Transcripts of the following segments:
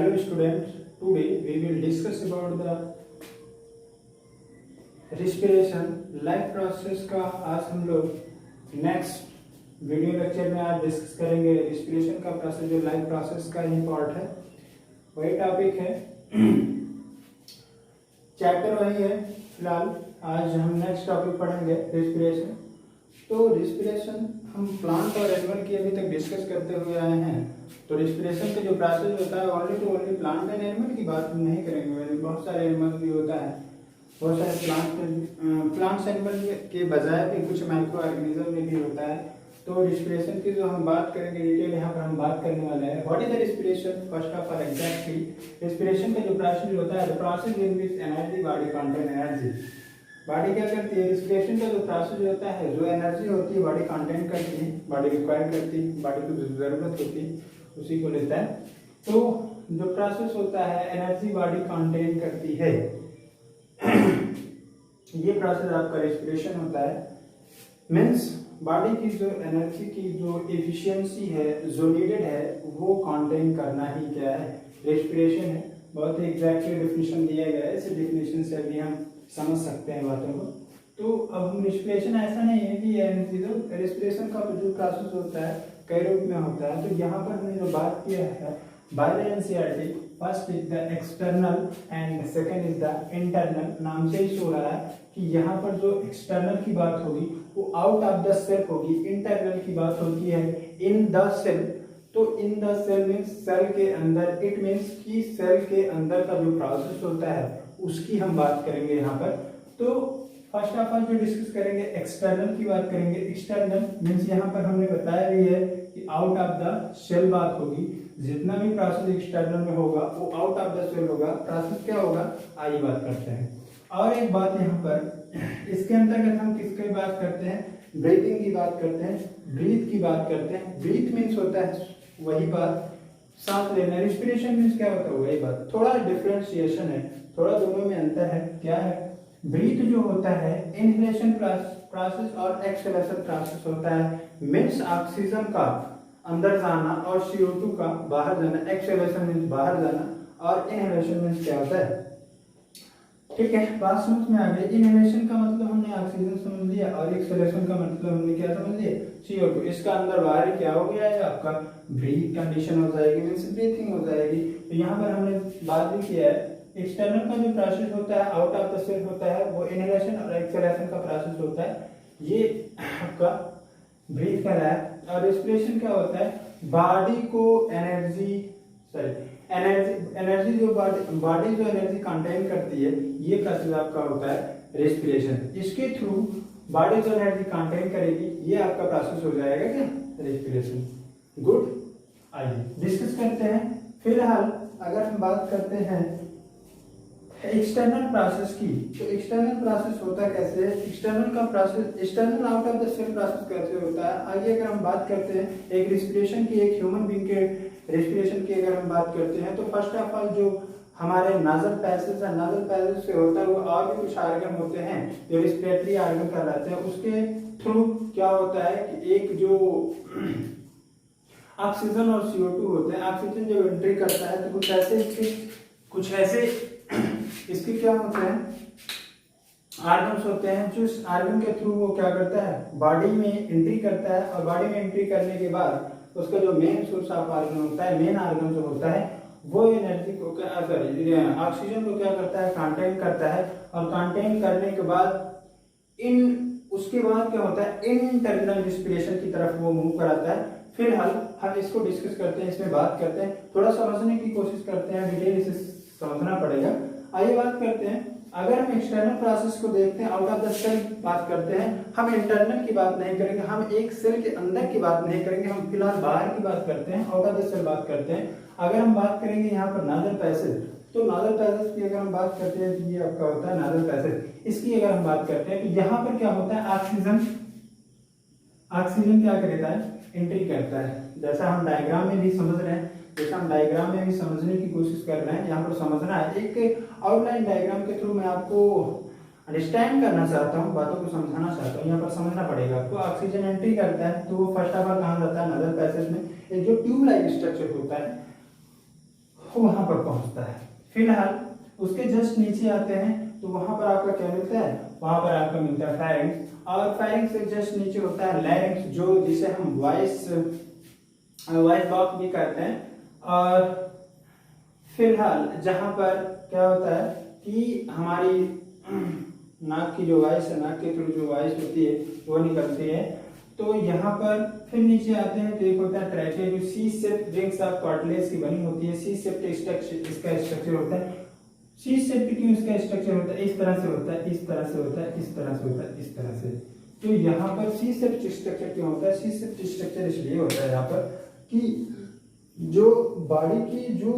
Hello students, today we will discuss about the respiration life process का। आज हम लोग नेक्स्ट वीडियो लेक्चर में आज डिस्कस करेंगे रिस्पिरेशन का प्रोसेस, जो लाइफ प्रोसेस का ही पार्ट है, वही टॉपिक है। चैप्टर वही है। फिलहाल आज हम नेक्स्ट टॉपिक पढ़ेंगे रिस्पिरेशन। तो रिस्पिरेशन हम प्लांट और एनिमल की अभी तक डिस्कस करते हुए आए हैं। तो रिस्पिरेशन का जो प्रोसेस होता है ओनली प्लांट एंड एनिमल की बात हम नहीं करेंगे, बहुत सारे एनिमल भी होता है, बहुत सारे प्लांट्स एनिमल के बजाय भी कुछ माइक्रो ऑर्गेनिज्म में भी होता है। तो रिस्पिरेशन की जो हम बात करेंगे डिटेल यहाँ पर हम बात करने वाले हैं। What is the respiration? First of all exactly respiration का जो प्रोसेस होता है, the process in which energy body contain energy. Body क्या करती है? रिस्पिरेशन का जो प्रोसेस होता है, जो एनर्जी होती है बॉडी कंटेन करती है, बॉडी रिक्वायर करती है, बॉडी को जो जरूरत होती है उसी को लेता है। तो जो प्रोसेस होता है एनर्जी बॉडी कंटेन करती है, ये प्रोसेस आपका रिस्पिरेशन होता है। मीन्स बॉडी की जो एनर्जी की जो एफिशिएंसी है, जो नीडेड है, वो कंटेन करना ही क्या है? रिस्पिरेशन है। बहुत ही एग्जैक्टली डेफिनेशन दिया गया है, इस डेफिनेशन से अभी हम समझ सकते हैं बातों को। तो अब हम रिस्पिरेशन ऐसा नहीं है कि एनर्जी, जो रिस्पिरेशन का जो प्रोसेस होता है कई रूप में होता है। तो यहाँ पर हमने जो बात किया है by the NCERT, first is the external and second is the internal. नाम से ही शो रहा है कि यहाँ पर जो एक्सटर्नल की बात होगी वो आउट ऑफ द सेल होगी, इंटरनल की बात होती है इन द सेल। तो in the cell means cell के अंदर, इट मीन्स कि सेल के अंदर का जो प्रोसेस होता है उसकी हम बात करेंगे यहाँ पर। तो फर्स्ट ऑफ ऑल जो डिस्कस करेंगे एक्सटर्नल की बात करेंगे। एक्सटर्नल मीन्स यहाँ पर हमने बताया भी है कि आउट ऑफ द सेल बात होगी। जितना भी प्रोसेस एक्सटर्नल में होगा वो आउट ऑफ द सेल होगा। प्रोसेस क्या होगा आइए बात करते हैं। और एक बात यहाँ पर, इसके अंतर्गत हम किसकी बात करते हैं? ब्रीथिंग की बात करते हैं, ब्रीथ की बात करते हैं। ब्रीथ मीन्स होता है वही बात, सांस लेना। रिस्पिरेशन मीन्स क्या होता है? वही बात। थोड़ा डिफरेंशिएशन है, थोड़ा दोनों में अंतर है। क्या है? ब्रीथ जो होता है इनहेलेशन प्रोसेस और एक्सहेलेशन प्रोसेस होता है। मीन्स ऑक्सीजन का अंदर जाना और CO2 का बाहर जाना। एक्सहेलेशन मीन्स बाहर जाना और इनहेलेशन मीन्स क्या होता है? ठीक है, बात समझ में आ गई। इनहेलेशन का मतलब हमने ऑक्सीजन समझ लिया और एक्सहेलेशन का मतलब हमने क्या समझ लिया? CO2। इसका अंदर बाहर क्या हो गया है? आपका ब्रीथ कंडीशन हो जाएगी, मीन्स ब्रीथिंग हो जाएगी। तो यहाँ पर हमने बात भी किया है एक्सटर्नल का जो प्रोसेस होता है आउट ऑफ द सेल होता है, वो इनहेलेशन और एक्सहेलेशन का प्रोसेस होता है। ये आपका ब्रीथ कर रहा है। और रेस्पिरेशन क्या होता है? बॉडी को एनर्जी जो बॉडी जो एनर्जी कंटेन करती है, ये प्रोसेस आपका होता है रेस्पिरेशन। इसके थ्रू बॉडी जो एनर्जी कंटेन करेगी, ये आपका प्रोसेस हो जाएगा क्या? रेस्पिरेशन। गुड, आइए डिस्कस करते हैं। फिलहाल अगर हम बात करते हैं एक्सटर्नल प्रोसेस की, तो एक्सटर्नल प्रोसेस होता कैसे है? एक्सटर्नल का process, external out of the cell process कैसे होता है? आइए अगर हम बात करते हैं एक रिस्पिरेशन की, एक ह्यूमन बीइंग के रिस्पिरेशन की अगर हम बात करते हैं, तो फर्स्ट ऑफ ऑल जो हमारे नाजल पैसेज है, नाजल पैसेज से होता है वो और भी कुछ आर्गन होते हैं जो रिस्पिरेटरी आर्गन कहलाते हैं। उसके थ्रू क्या होता है कि एक जो ऑक्सीजन और CO2 होते हैं, ऑक्सीजन जब एंट्री करता है तो कुछ ऐसे इसके क्या होते हैं? आर्गन्स होते हैं, जो इस आर्गन के थ्रू वो क्या करता है? बॉडी में एंट्री करता है। और बॉडी में एंट्री करने के बाद उसका जो मेन सोर्स ऑफ आर्गन होता है, मेन आर्गन जो होता है, वो एनर्जी को ऑक्सीजन को क्या करता है? कंटेन करता है। और कंटेन करने के बाद उसके बाद क्या होता है? इंटरनल रिस्पिरेशन की तरफ वो मूव कराता है। फिलहाल हम इसको डिस्कस करते हैं, इसमें बात करते हैं, थोड़ा समझने की कोशिश करते हैं, डिटेल इसे समझना पड़ेगा। आइए बात करते हैं। अगर हम एक्सटर्नल प्रोसेस को देखते हैं, आउट ऑफ द सेल बात करते हैं, हम इंटरनल की बात नहीं करेंगे, हम एक सेल के अंदर की बात नहीं करेंगे, हम फिलहाल बाहर की बात करते हैं, आउट ऑफ द सेल बात करते हैं। अगर हम बात करेंगे यहाँ पर नाजल पैसेज, तो नाजल पैसेज की अगर हम बात करते हैं तो ये आपका होता है नाजल पैसेज। इसकी अगर हम बात करते हैं तो यहाँ पर क्या होता है? ऑक्सीजन क्या करता है? एंट्री करता है। जैसा हम डायग्राम में भी समझ रहे हैं, जैसा हम डायग्राम में भी समझने की कोशिश कर रहे हैं, यहाँ पर समझना है। एक आउटलाइन डायग्राम के थ्रू मैं आपको अंडरस्टैंड करना चाहता हूँ, बातों को समझाना चाहता हूँ। यहाँ पर समझना पड़ेगा आपको। ऑक्सीजन एंट्री करता है तो वो फर्स्ट ऑफ ऑल कहाँ जाता है? नाजल पैसेज में। एक जो ट्यूब लाइक स्ट्रक्चर होता है वहां पर पहुंचता है। फिलहाल उसके जस्ट नीचे आते हैं तो वहां पर आपका क्या मिलता है, वहां पर आपका मिलता है फेरिंक्स, और फेरिंक्स से जस्ट नीचे होता है लैरिंक्स, जो जिसे हम वॉइस बॉक्स भी कहते हैं। और फिलहाल जहां पर क्या होता है कि हमारी नाक की जो वॉइस है, नाक के थ्रू जो वॉइस होती है वो निकलती है। तो यहाँ पर फिर नीचे आते हैं तो एक होता है ट्रैकिया, जो C shaped rings of cartilage की बनी होती है। सी शेप्ड स्ट्रक्चर इसका स्ट्रक्चर होता है। सी शेप्ड क्यों इसका स्ट्रक्चर होता है, इस तरह से होता है, इस तरह से होता है, इस तरह से होता है, इस तरह से। तो यहाँ पर सी शेप्ड स्ट्रक्चर क्यों होता है, सी शेप्ड स्ट्रक्चर इसलिए होता है यहाँ पर कि जो बॉडी की जो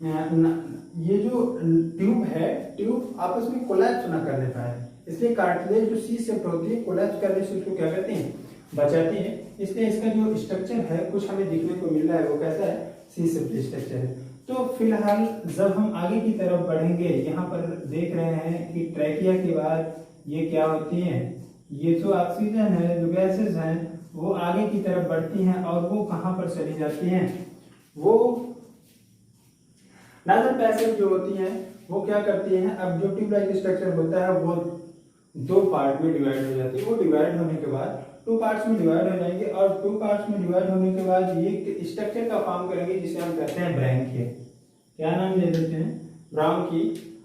ये जो ट्यूब है, ट्यूब आपस में कोलैप्स ना करने पाए, इसलिए कार्टिलेज जो सी शेप्ड होती है कोलैप्स करने से उसको क्या करती है, बचाती है। इसलिए इसका जो स्ट्रक्चर है कुछ हमें दिखने को मिल रहा है, वो कैसा है, सी शेप्ड स्ट्रक्चर है। तो फिलहाल जब हम आगे की तरफ बढ़ेंगे, यहाँ पर देख रहे हैं कि ट्रैकिया के बाद ये क्या होती हैं, ये जो ऑक्सीजन है, जो गैसेस हैं, वो आगे की तरफ बढ़ती हैं और वो कहाँ पर चली जाती हैं, वो नाजल पैसेज जो होती हैं वो क्या करती हैं, अब जो ट्यूब लाइक स्ट्रक्चर होता है वो दो पार्ट में डिवाइड हो जाती है। वो डिवाइड होने के बाद टू पार्ट्स में डिवाइड हो जाएंगे, और टू पार्ट्स में डिवाइड होने के बाद ये स्ट्रक्चर का फॉर्म करेंगे जिसे हम कहते हैं ब्रैंकिया। क्या नाम दे देते हैं, ब्रांकी।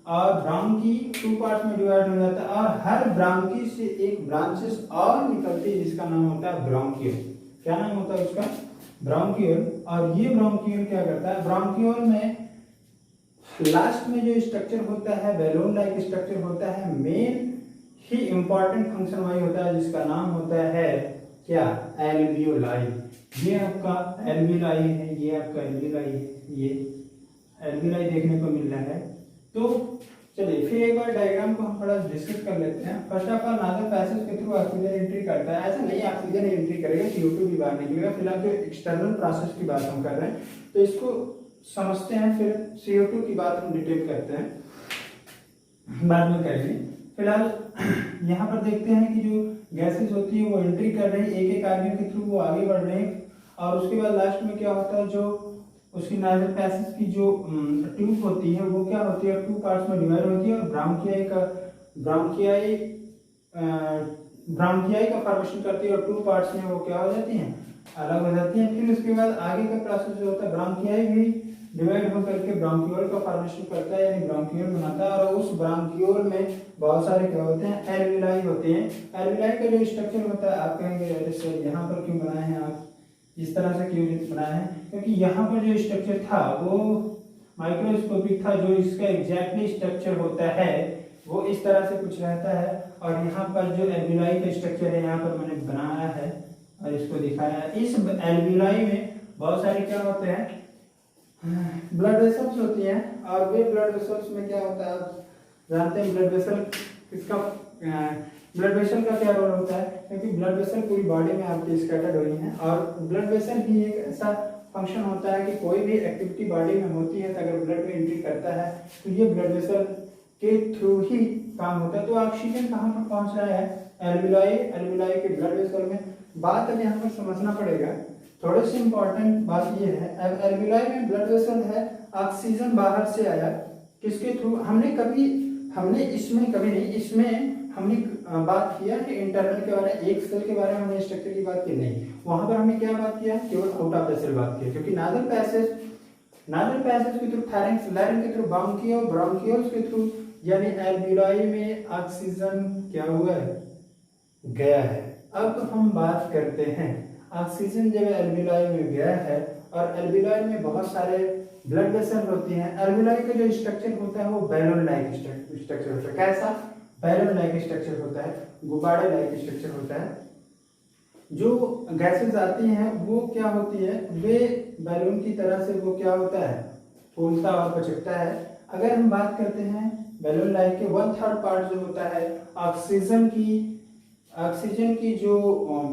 और ब्रांकी टू पार्ट्स में डिवाइड हो जाता है, और हर ब्रांकी से एक ब्रांचेस और निकलती है जिसका नाम होता है ब्रांकियल। क्या नाम होता है उसका, ब्रांकियल। और ये ब्रांकियल क्या करता है, ब्रांकियल में लास्ट में जो स्ट्रक्चर होता है बैलून लाइक स्ट्रक्चर होता है, मेन ही इंपॉर्टेंट फंक्शन वही होता है जिसका नाम होता है क्या, एल्वियोलाई। ये आपका एल्वियोलाई है, ये आपका एल्वियोलाई है, ये एल्वियोलाई देखने को मिल रहा है। तो चलिए फिर एक बार डायग्राम को हम थोड़ा डिस्कस कर लेते हैं। फर्स्ट ऑफ ऑल नाजल पैसेज के थ्रू ऑक्सीजन एंट्री करता है, ऐसा नहीं ऑक्सीजन एंट्री करेगा, CO2 भी बाहर निकलेगा। फिलहाल जो एक्सटर्नल प्रोसेस की बात हम कर रहे हैं तो इसको समझते हैं, फिर CO2 की बात हम डिटेल करते हैं, बाद में करेंगे। फिलहाल यहाँ पर देखते हैं कि जो गैसेस होती है वो एंट्री कर रही है, एक एक आर्गन के थ्रू वो आगे बढ़ रहे हैं, और उसके बाद लास्ट में क्या होता है, जो उसकी नाजल पैसेज की जो ट्यूब होती है वो क्या होती है, टू पार्ट्स में डिवाइड होती है, और ब्रांकियाई का फॉर्मेशन करती है, और टू पार्ट्स में वो क्या हो जाती हैं, अलग हो जाती हैं। फिर उसके बाद आगे का प्रोसेस जो होता है, ब्रांकियाई भी डिवाइड होकर के ब्रांक्यूल का फॉर्मेशन करता है, यानी ब्रांक्यूल बनाता है, और उस ब्रांक्यूल में बहुत सारे क्या होते हैं, एल्वियोलाई होते हैं। एल्वियोलाई का जो स्ट्रक्चर होता है, आप कहेंगे अरे सर यहाँ पर क्यों बनाए हैं आप, इस तरह से क्यों बनाए हैं, क्योंकि यहाँ पर जो स्ट्रक्चर था वो माइक्रोस्कोपिक था, जो इसका एग्जैक्टली स्ट्रक्चर होता है वो इस तरह से कुछ रहता है। और यहाँ पर जो एल्वियोलाई का स्ट्रक्चर है यहाँ पर मैंने बनाया है और इसको दिखाया है। इस एल्वियोलाई में बहुत सारे क्या होते हैं, ब्लड वेसल्स होती हैं, और वे ब्लड वेसल्स में क्या होता है, आप जानते हैं ब्लड वेसल किसका, ब्लड वेसल का क्या रोल होता है, क्योंकि ब्लड वेसल पूरी बॉडी में आपकी स्कैटर्ड हुई हैं, और ब्लड वेसल ही एक ऐसा फंक्शन होता है कि कोई भी एक्टिविटी बॉडी में होती है तो अगर ब्लड में एंट्री करता है तो ये ब्लड वेसल के थ्रू ही काम होता है। तो ऑक्सीजन कहाँ पर पहुंच रहा है, एल्वियोलाई के ब्लड वेसल में। बात अब यहाँ पर समझना पड़ेगा, थोड़ी सी इंपॉर्टेंट बात ये है, एल्वियोलाई में ब्लड वेसल है, ऑक्सीजन बाहर से आया, किसके थ्रू, हमने इसमें कभी नहीं, इसमें हमने बात किया कि इंटरनल के बारे में, एक सेल के बारे में हमने स्ट्रक्चर की बात की नहीं, वहां पर हमने क्या बात किया, केवल आउट ऑफ द सेल बात की, क्योंकि नाजल पैसेज के थ्रू फेरिंक्स, लैरिंक्स के थ्रू ब्रांकियोल्स के थ्रू, यानी एल्वियोलाई में ऑक्सीजन क्या हुआ है, गया है। अब हम बात करते हैं, ऑक्सीजन जब एल्वियोलाई में गया है, और एल्वियोलाई में बहुत सारे ब्लड वेसल होती हैं, एल्वियोलाई का जो स्ट्रक्चर होता है वो बैलून लाइक स्ट्रक्चर होता है। कैसा, बैलून लाइक स्ट्रक्चर होता है, गुब्बारे लाइक स्ट्रक्चर होता है। जो गैसेस आती हैं वो क्या होती है, वे बैलून की तरह से वो क्या होता है, फूलता और पचकता है। अगर हम बात करते हैं बैलून लाइक के 1/3 पार्ट जो होता है ऑक्सीजन की जो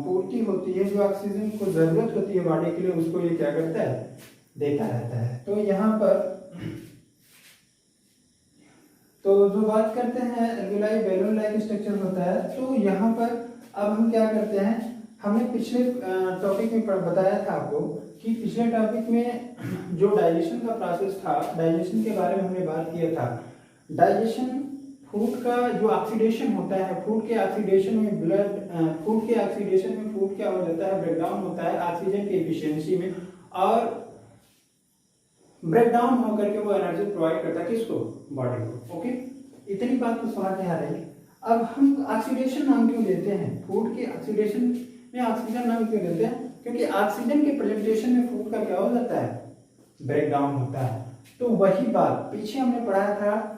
पूर्ति होती है, जो ऑक्सीजन को जरूरत होती है बॉडी के लिए, उसको ये क्या करता है, देता रहता है। तो यहाँ पर तो जो बात करते हैं एल्वियोलाई बैलून लाइक स्ट्रक्चर होता है, तो यहाँ पर अब हम क्या करते हैं, हमने पिछले टॉपिक में बताया था आपको कि पिछले टॉपिक में जो डाइजेशन का प्रोसेस था, डाइजेशन के बारे में हमने बात किया था। डाइजेशन फूड का जो ऑक्सीडेशन होता है, फूड के ऑक्सीडेशन में फूड क्या हो जाता है, ब्रेकडाउन होता है ऑक्सीजन की एफिशिएंसी में, और ब्रेकडाउन होकर के वो एनर्जी प्रोवाइड करता है किसको, बॉडी को। ओके, इतनी बात तो समझ में आ रही है। अब हम ऑक्सीडेशन नाम क्यों देते हैं, फूड के ऑक्सीडेशन में ऑक्सीजन नाम क्यों देते हैं, क्योंकि ऑक्सीजन के प्रेजेंटेशन में फूड का क्या हो जाता है, ब्रेकडाउन होता है। तो वही बात पीछे हमने पढ़ाया था,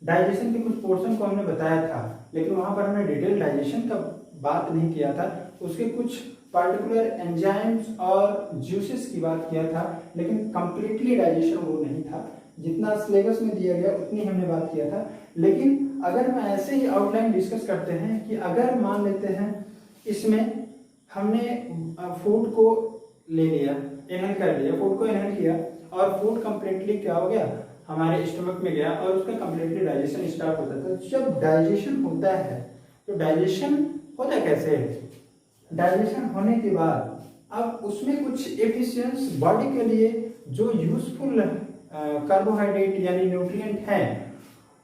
डाइजेशन के कुछ पोर्शन को हमने बताया था, लेकिन वहां पर हमने डिटेल डाइजेशन का बात नहीं किया था, उसके कुछ पार्टिकुलर एंजाइम्स और ज्यूसेस की बात किया था, लेकिन कंप्लीटली डाइजेशन वो नहीं था। जितना सिलेबस में दिया गया उतनी हमने बात किया था। लेकिन अगर हम ऐसे ही आउटलाइन डिस्कस करते हैं कि अगर मान लेते हैं इसमें हमने फूड को ले लिया, इनहेल कर लिया, फूड को इनहेल किया और फूड कंप्लीटली क्या हो गया, हमारे स्टमक में गया और उसका कंप्लीटली डाइजेशन स्टार्ट होता है। तो जब डाइजेशन होता है तो डाइजेशन होता कैसे है, डाइजेशन होने के बाद अब उसमें कुछ एफिशिएंस बॉडी के लिए जो यूजफुल कार्बोहाइड्रेट यानी न्यूट्रिएंट है,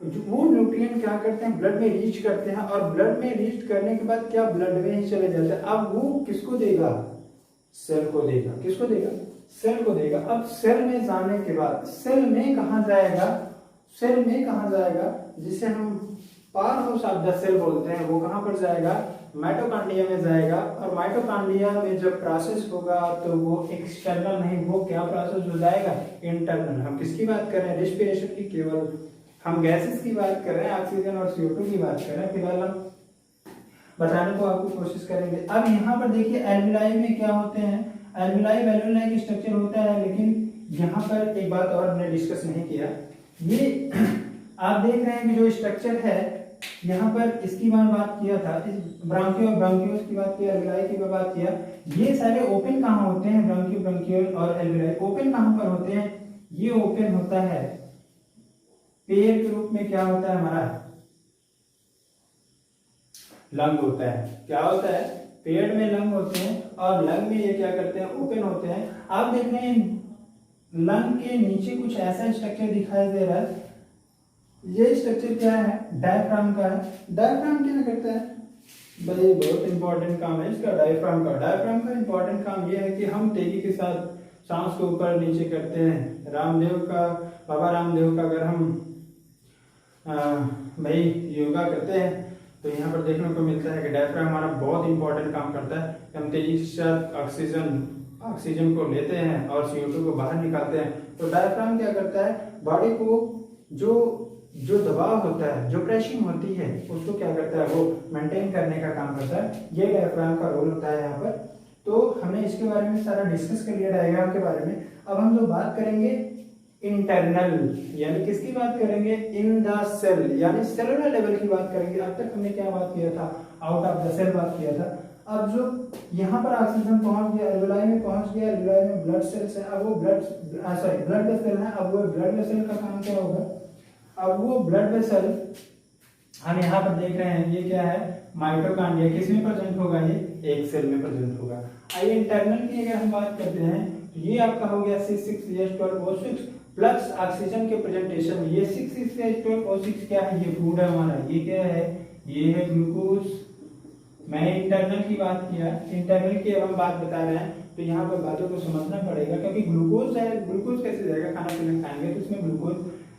वो न्यूट्रिएंट क्या करते हैं, ब्लड में रीच करते हैं, और ब्लड में रीच करने के बाद क्या ब्लड में ही चले जाते हैं। अब वो किसको देगा, सेल को देगा। किसको देगा, सेल को देगा। अब सेल में जाने के बाद सेल में कहा जाएगा, सेल में कहा जाएगा, जिसे हम पार हाउस ऑफ द सेल बोलते हैं, वो कहां पर जाएगा, माइटोकॉन्ड्रिया में जाएगा। और माइटोकॉन्ड्रिया में जब प्रोसेस होगा तो वो एक्सटर्नल नहीं, वो क्या प्रोसेस हो जाएगा, इंटरनल। हम किसकी बात कर रहे हैं, रेस्पिरेशन की, केवल हम गैसेस की बात कर रहे हैं, ऑक्सीजन और CO2 की बात कर रहे हैं। फिलहाल हम बताने को आपको कोशिश करेंगे। अब यहाँ पर देखिए एल्विलाई में क्या होते हैं, एल्विलाई वेलुलाई की स्ट्रक्चर होता है, लेकिन यहाँ पर एक बात और हमने डिस्कस नहीं किया। ये आप देख रहे हैं कि जो स्ट्रक्चर है यहाँ पर, इसकी बात किया था, ब्रांकियो की बात किया, एल्विलाई की बात किया। ये सारे ओपन कहाँ होते हैं, ब्रांकियो और एल्विलाई ओपन कहाँ पर होते हैं, ये ओपन होता है पेयर के रूप में, क्या होता है हमारा लंग होता है। क्या होता है, पेड़ में लंग होते हैं, और लंग में ये क्या करते हैं, ओपन होते हैं। आप देख रहे हैं लंग के नीचे कुछ ऐसा स्ट्रक्चर दिखाई दे रहा है, ये स्ट्रक्चर क्या है, डायफ्राम का है। डायफ्राम क्या करता है भाई, बहुत इंपॉर्टेंट काम है इसका, डायफ्राम का। डायफ्राम का इंपॉर्टेंट काम ये है कि हम तेजी के साथ सांस को ऊपर नीचे करते हैं। रामदेव का, बाबा रामदेव का अगर हम भाई योगा करते हैं तो यहाँ पर देखने को मिलता है कि डायफ्राम हमारा बहुत इंपॉर्टेंट काम करता है। हम तेजी के साथ ऑक्सीजन को लेते हैं और CO2 को बाहर निकालते हैं। तो डायफ्राम क्या करता है, बॉडी को जो दबाव होता है, जो प्रेसिंग होती है, उसको क्या करता है, वो मेंटेन करने का काम करता है। ये डायफ्राम का रोल होता है यहाँ पर। तो हमने इसके बारे में सारा डिस्कस कर लिया डायग्राम के बारे में। अब हम जो बात करेंगे इंटरनल, यानी किसकी बात करेंगे, इन द सेल, यानी सेलुलर लेवल की बात करेंगे। अब तक हमने क्या बात किया था, आउट ऑफ द सेल बात किया था। अब जो यहाँ पर ऑक्सीजन पहुंच गया, एल्विलाई में पहुंच गया, एल्विलाई में ब्लड सेल्स है, अब वो ब्लड वेसल है। अब वो ब्लड वेसल का काम क्या होगा, अब वो ब्लड वेसल हम यहाँ पर देख रहे हैं, ये क्या है, माइटोकॉन्ड्रिया। किस में प्रेजेंट होगा, ये एक सेल में प्रेजेंट होगा। आइए इंटरनल की अगर हम बात करते हैं तो ये आपका हो गया C6H12O6 प्लस ऑक्सीजन के प्रेजेंटेशन में। ये 6H12O6 क्या है, ये फूड है हमारा। ये क्या है, ये है ग्लूकोज। मैंने इंटरनल की बात किया, इंटरनल की अब हम बात बता रहे हैं तो यहाँ पर बातों को समझना पड़ेगा, क्योंकि ग्लूकोज है, ग्लूकोज कैसे जाएगा, खाना पीना खाएंगे तो उसमें ग्लूकोज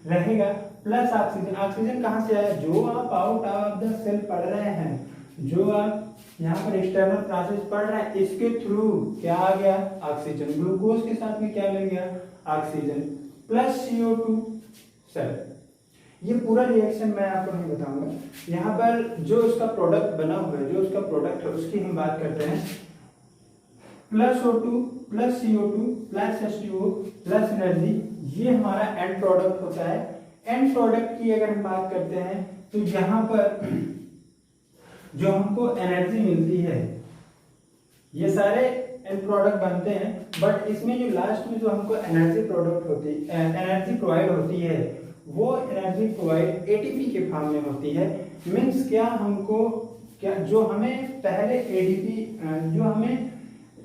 रहेगा, प्लस ऑक्सीजन। ऑक्सीजन कहाँ से आया, जो आप आउट ऑफ द सेल पढ़ रहे हैं, जो आप यहाँ पर एक्सटर्नल प्रोसेस पढ़ रहे हैं, इसके थ्रू क्या आ गया, ऑक्सीजन। ग्लूकोज के साथ में क्या मिल गया, ऑक्सीजन प्लस CO2 सेल। ये पूरा रिएक्शन मैं आपको नहीं बताऊंगा। यहाँ पर जो उसका प्रोडक्ट बना हुआ है, जो उसका प्रोडक्ट है, उसकी हम बात करते हैं। Plus O2 plus CO2 plus H2O plus energy, ये हमारा एंड प्रोडक्ट होता है। एंड प्रोडक्ट की अगर हम बात करते हैं तो यहाँ पर जो हमको एनर्जी मिलती है, ये सारे एंड प्रोडक्ट बनते हैं, बट इसमें जो लास्ट में जो हमको एनर्जी प्रोडक्ट होती है, एनर्जी प्रोवाइड होती है, वो एनर्जी प्रोवाइड ATP के फॉर्म में होती है। मीन्स क्या, हमको क्या जो हमें पहले एडीपी, जो हमें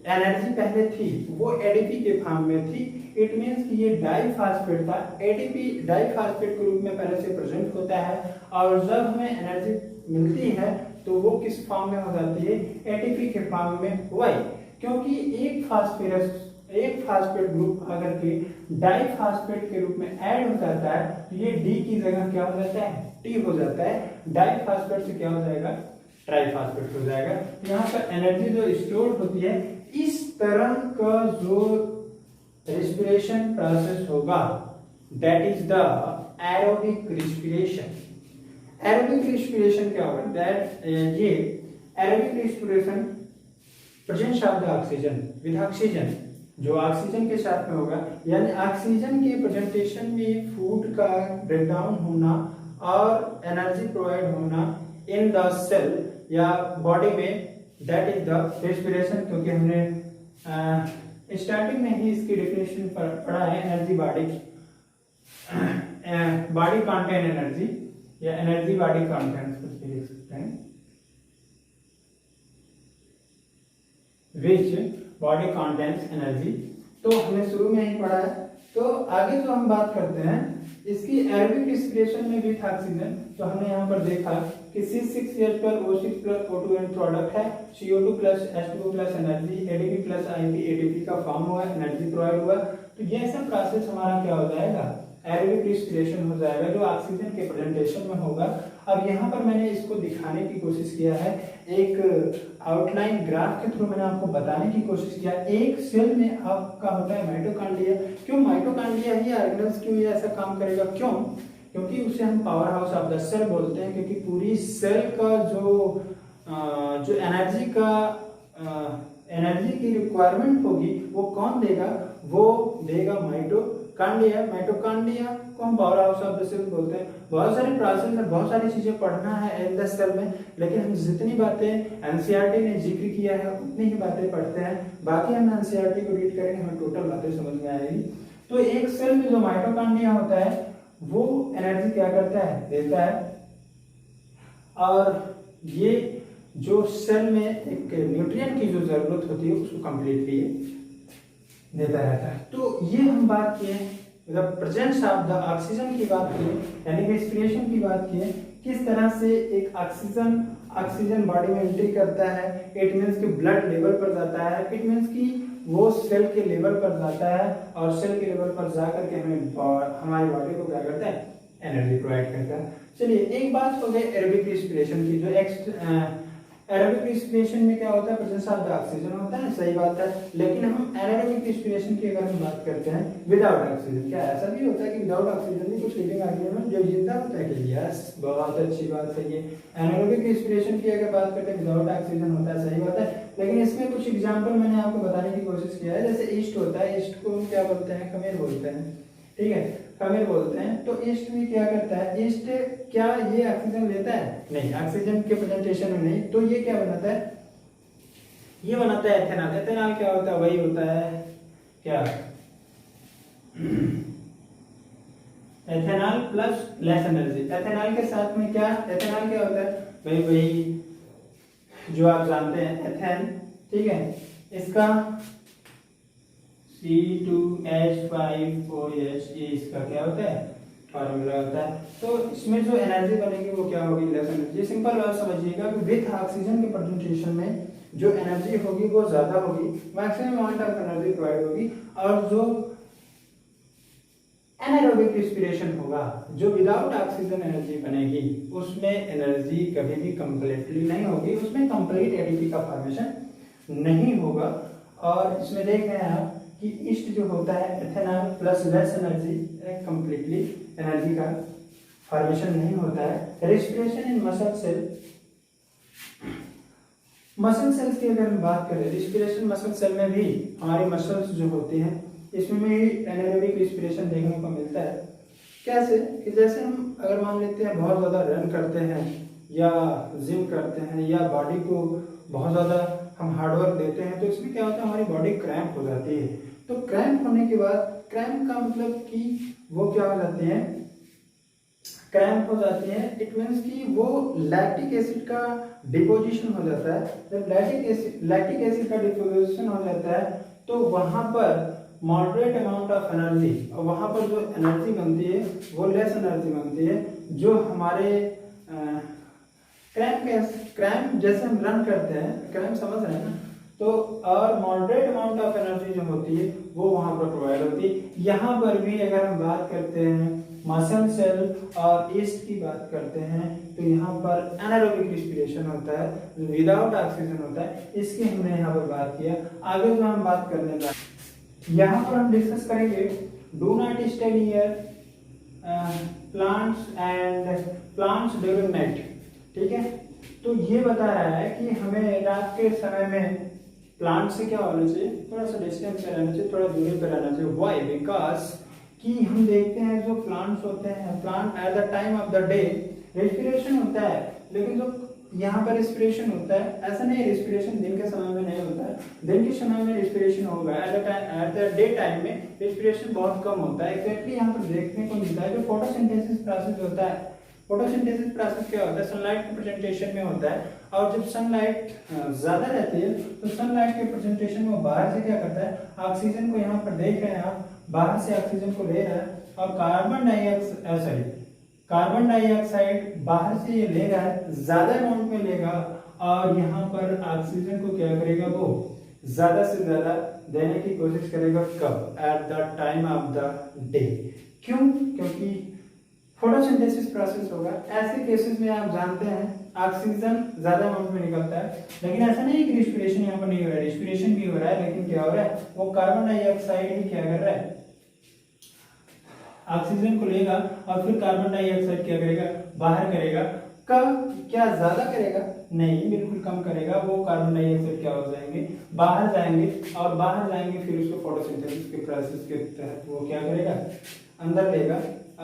एनर्जी पहले थी वो एडीपी के फॉर्म में थी। इट मींस कि ये डाइफॉस्फेट था, एडीपी डाइफॉस्फेट के रूप में पहले से प्रेजेंट होता है, और जब हमें एनर्जी मिलती है तो वो किस फॉर्म में हो जाती है, एटीपी के फॉर्म में। वाई? क्योंकि एक फास्फेट ग्रुप अगर के डाइफॉस्फेट के रूप में ऐड हो जाता है तो ये डी की जगह क्या हो जाता है, टी हो जाता है। डाइफॉस्फेट से क्या हो जाएगा, ट्राइफॉस्फेट हो जाएगा। यहाँ पर एनर्जी जो स्टोर होती है, इस तरह का जो रेस्पिरेशन प्रोसेस होगा that is the aerobic respiration. Aerobic respiration क्या होगा, दैट ये aerobic respiration presence of the oxygen with oxygen, जो ऑक्सीजन के साथ में होगा, यानी ऑक्सीजन के प्रेजेंटेशन में फूड का ब्रेकडाउन होना और एनर्जी प्रोवाइड होना इन द सेल या बॉडी में, दैट इज द रेस्पिरेशन। क्योंकि हमने स्टार्टिंग में ही इसकी डेफिनेशन पढ़ा है, एनर्जी बॉडी कंटेन एनर्जी या एनर्जी बॉडी कंटेंट्स कुछ भी लिख सकते हैं, विच बॉडी कंटेंट्स एनर्जी। तो हमने शुरू में ही पढ़ा है। तो आगे जो हम बात करते हैं इसकी एरोबिक रेस्पिरेशन में विथ ऑक्सीजन, तो हमने यहाँ पर देखा कि C6H पर O6 plus O2 and product है, CO2 plus H2O plus energy, ADP plus IP ATP का फॉर्म हुआ, एनर्जी प्रोवाइड हुआ। तो ये ऐसा प्रोसेस हमारा क्या हो जाएगा, एरोबिक रेस्पिरेशन हो जाएगा, जो ऑक्सीजन के प्रेजेंटेशन में होगा। अब यहाँ पर मैंने इसको दिखाने की कोशिश किया है, एक आउटलाइन ग्राफ के थ्रू मैंने आपको बताने की कोशिश किया। एक सेल में आपका होता है माइटोकॉन्ड्रिया। क्यों माइटोकॉन्ड्रिया ही ऑर्गेनल्स क्यों ये ऐसा काम करेगा, क्यों? क्योंकि उसे हम power house of the cell बोलते हैं, क्योंकि पूरी सेल का जो एनर्जी की रिक्वायरमेंट होगी वो कौन देगा, वो देगा माइटोकॉन्ड्रिया। माइटोकॉन्ड्रिया को हम power house of the cell बोलते हैं। बहुत सारे प्रोसेस है, बहुत सारी चीजें पढ़ना है इन द सेल में, लेकिन हम जितनी बातें एनसीईआरटी ने जिक्र किया है उतनी ही बातें पढ़ते हैं। बाकी हम एनसीईआरटी को रीड करेंगे, हमें टोटल बातें समझ में आएगी। तो एक सेल में जो माइटोकॉन्ड्रिया होता है वो एनर्जी क्या करता है, देता है, और ये जो सेल में एक न्यूट्रिएंट की जो जरूरत होती है उसको कंप्लीटली देता रहता है। तो ये हम बात किए मतलब प्रेजेंस ऑफ द ऑक्सीजन की बात किए, यानी रेस्पिरेशन की बात किए, किस तरह से एक ऑक्सीजन बॉडी में एंट्री करता है। इट मींस कि ब्लड लेवल पर जाता है, इट मींस कि वो सेल के लेवल पर जाता है, और सेल के लेवल पर जाकर के हमारी बॉडी को क्या करता है, एनर्जी प्रोवाइड करता है। चलिए एक बात हो गई एरोबिक रेस्पिरेशन की। जो एरोबिक रेस्पिरेशन में क्या होता है, प्रेजेंस ऑफ द ऑक्सीजन होता है, सही बात है। लेकिन हम एनारोबिक रेस्पिरेशन की अगर हम बात करते हैं विदाउट ऑक्सीजन, क्या ऐसा भी होता है कि विदाउट ऑक्सीजन भी कुछ लिविंग ऑर्गेनिज्म जो जिंदा होता है कि यस, बहुत अच्छी बात है। ये एनारोबिक रेस्पिरेशन की अगर बात करते हैं विदाउट ऑक्सीजन होता है, सही बात है। लेकिन इसमें कुछ एग्जांपल मैंने आपको बताने की कोशिश किया है। जैसे ईस्ट होता है, ईस्ट को क्या बोलते हैं, खमीर बोलते हैं, ठीक है, खमीर बोलते हैं। तो ईस्ट भी क्या करता है, ईस्ट क्या ये ऑक्सीजन लेता है, नहीं, ऑक्सीजन के प्रेजेंटेशन में नहीं। तो ये क्या बनाता है, ये बनाता है एथेनॉल। एथेनॉल क्या होता है, वही होता है क्या, ethanol plus less energy. Ethanol के साथ में क्या, एथेनॉल क्या होता है भाई, वही जो आप जानते हैं एथेन, ठीक है, इसका C2H5OH, ये इसका क्या होता है, फार्मूला होता है। तो इसमें जो एनर्जी बनेगी वो क्या होगी, लेस एनर्जी। सिंपल बात समझिएगा कि विथ ऑक्सीजन के प्रेजेंटेशन में जो एनर्जी होगी वो ज्यादा होगी, maximum amount of energy provide होगी। और जो एनारोबिक रेस्पिरेशन होगा, जो विदाउट ऑक्सीजन एनर्जी बनेगी, उसमें एनर्जी कभी भी कंप्लीटली नहीं होगी, उसमें कंप्लीट एटीपी का फॉर्मेशन नहीं होगा। और इसमें देख रहे हैं आप कि ईस्ट जो होता है ethanol plus less energy, completely energy का फॉर्मेशन नहीं होता है। Respiration in muscle cell, muscle cells की अगर हम बात करें, रेस्पिरेशन मसल सेल में भी हमारी मसल्स जो होती हैं इसमें भी एनारोबिक रेस्पिरेशन देखने को मिलता है। कैसे कि जैसे हम अगर मान लेते हैं बहुत ज़्यादा रन करते हैं या जिम करते हैं या बॉडी को बहुत ज़्यादा हम हार्डवर्क देते हैं, तो इसमें क्या होता है, हमारी बॉडी क्रैम्प हो जाती है। तो क्रैम्प होने के बाद, क्रैम्प का मतलब कि वो क्या हो जाते हैं, क्रैम्प हो जाती है, इट मीन्स कि वो लैक्टिक एसिड का डिपोजिशन हो जाता है। जब लैक्टिक एसिड का डिपोजिशन हो जाता है तो वहां पर मॉडरेट अमाउंट ऑफ एनर्जी, और वहां पर जो एनर्जी बनती है वो लेस एनर्जी बनती है, जो हमारे क्रैम्प जैसे हम रन करते हैं, क्रैम्प समझ रहे हैं ना, तो और मॉडरेट अमाउंट ऑफ एनर्जी जो होती है वो वहां पर प्रोवाइड होती है। यहाँ पर भी अगर हम बात करते हैं मसल सेल और ईस्ट की बात करते हैं तो यहाँ पर एनारोबिक रिस्पिरेशन होता है, विदाउट ऑक्सीजन होता है, इसकी हमने यहाँ पर बात किया। आगे जो हम बात करने जा रहे हैं यहाँ पर हम डिस्कस करेंगे do not stay near plants during night. ठीक है, तो ये बता रहा है कि हमें रात के समय में प्लांट से क्या होना चाहिए, थोड़ा सा डिस्टेंस पे रहना चाहिए, थोड़ा दूरी पे रहना चाहिए। व्हाई? बिकॉज कि हम देखते हैं जो प्लांट्स होते हैं, plant at the time of the day respiration होता है, लेकिन जो यहाँ पर रेस्पिरेशन होता है ऐसा नहीं, रेस्पिरेशन दिन के समय में नहीं होता है। दिन के समय में रेस्पिरेशन होगा, एट द डे टाइम में रेस्पिरेशन बहुत कम होता है। एक्जैक्टली यहाँ पर देखने को मिलता है जो फोटोसिंथेसिस प्रोसेस होता है। फोटोसिंथेसिस प्रोसेस क्या होता है? सनलाइट के प्रेजेंटेशन में होता है, और जब सनलाइट ज्यादा रहती है तो सनलाइट के प्रेजेंटेशन में बाहर से क्या करता है, ऑक्सीजन को यहाँ पर देख रहे हैं आप, बाहर से ऑक्सीजन को ले रहा है और कार्बन डाइऑक्साइड बाहर से ये ले रहा है, ज्यादा अमाउंट में लेगा और यहाँ पर ऑक्सीजन को क्या करेगा, वो ज्यादा से ज्यादा देने की कोशिश करेगा। कब? At the time of the day. क्यों? क्योंकि फोटोसिंथेसिस प्रोसेस होगा। ऐसे केसेस में आप जानते हैं ऑक्सीजन ज्यादा अमाउंट में निकलता है, लेकिन ऐसा नहीं कि रिस्पिरेशन यहाँ पर नहीं हो रहा है, रिस्पिरेशन भी हो रहा है, लेकिन क्या हो रहा है, वो कार्बन डाइऑक्साइड ही क्या कर रहा है, ऑक्सीजन को लेगा और फिर कार्बन डाइऑक्साइड क्या करेगा, बाहर करेगा। कब? क्या ज्यादा करेगा? नहीं, बिल्कुल कम करेगा। वो कार्बन डाइऑक्साइड क्या हो जाएंगे, बाहर जाएंगे, और बाहर जाएंगे फिर उसको फोटोसिंथेसिस के प्रोसेस के तहत वो क्या करेगा, अंदर लेगा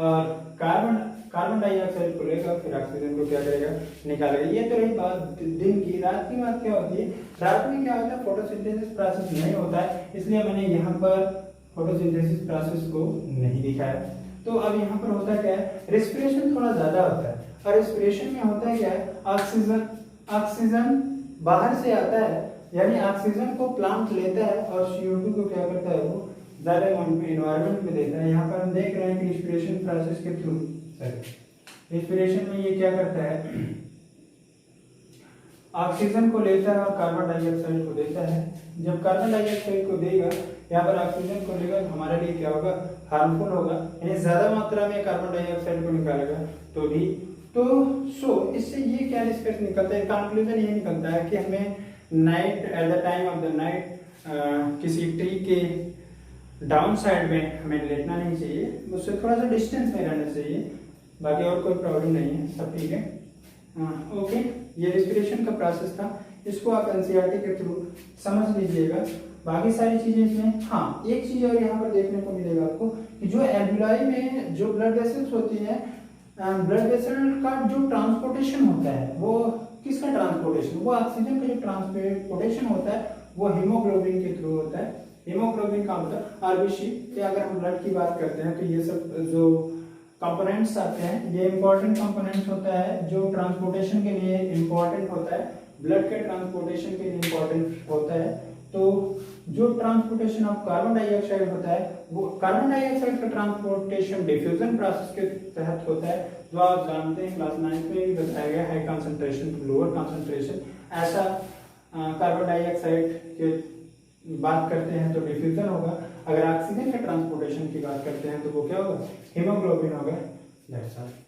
और कार्बन डाइऑक्साइड को लेकर फिर ऑक्सीजन को क्या करेगा, निकालेगा। ये तो रही बात दिन की। रात की बात क्या होती है? रात में क्या होता है, फोटोसिंथेसिस प्रोसेस नहीं होता है, इसलिए मैंने यहाँ पर फोटोसिंथेसिस प्रोसेस को नहीं दिखाया। तो अब यहाँ पर होता क्या है, रेस्पिरेशन थोड़ा ज्यादा होता है, और रेस्पिरेशन में होता है क्या है, ऑक्सीजन बाहर से आता है, यानी ऑक्सीजन को प्लांट लेता है और CO2 को क्या करता है, वो ज्यादा अमाउंट में एनवायरनमेंट में देता है। यहाँ पर हम देख रहे हैं कि रेस्पिरेशन प्रोसेस के थ्रू रेस्पिरेशन में ये क्या करता है, ऑक्सीजन को लेता है और कार्बन डाइऑक्साइड को देता है। जब कार्बन डाइऑक्साइड को देगा, यहाँ पर ऑक्सीजन को लेगा, तो हमारे लिए क्या होगा, हार्मफुल होगा, यानी ज्यादा मात्रा में कार्बन डाइऑक्साइड को निकालेगा तो भी। तो इससे ये क्या निष्कर्ष निकलता है, कंक्लूजन ये निकलता है कि हमें night, at the time of the night किसी ट्री के डाउन साइड में हमें लेटना नहीं चाहिए, उससे थोड़ा सा डिस्टेंस में रहना चाहिए। बाकी और कोई प्रॉब्लम नहीं है, सब ठीक है। ओके, ये रेस्पिरेशन का प्रोसेस था, इसको आप एनसीईआरटी के थ्रू समझ लीजिएगा। बाकी सारी चीजें इसमें, हाँ एक चीज और यहाँ पर देखने को मिलेगा आपको कि जो एल्वियोलाई में जो ब्लड वेसल्स होती हैं, ब्लड वेसल का जो ट्रांसपोर्टेशन होता है, वो किसका ट्रांसपोर्टेशन, वो ऑक्सीजन का जो ट्रांसपोर्टेशन होता है वो हीमोग्लोबिन के थ्रू होता है। हीमोग्लोबिन का मतलब आरबीसी के, अगर हम ब्लड की बात करते हैं तो ये सब जो कंपोनेंट्स आते हैं, ये इंपॉर्टेंट कंपोनेंट्स होता है जो ट्रांसपोर्टेशन के लिए इंपॉर्टेंट होता है, ब्लड के ट्रांसपोर्टेशन के लिए इंपॉर्टेंट होता है। तो जो ट्रांसपोर्टेशन ऑफ कार्बन डाइऑक्साइड होता है, वो कार्बन डाइऑक्साइड का ट्रांसपोर्टेशन डिफ्यूजन प्रोसेस के तहत होता है, जो आप जानते हैं क्लास 9 में भी बताया गया, high concentration to lower concentration. ऐसा कार्बन डाइऑक्साइड के बात करते हैं तो डिफ्यूजन होगा, अगर ऑक्सीजन के ट्रांसपोर्टेशन की बात करते हैं तो वो क्या होगा, हीमोग्लोबिन होगा। That's all.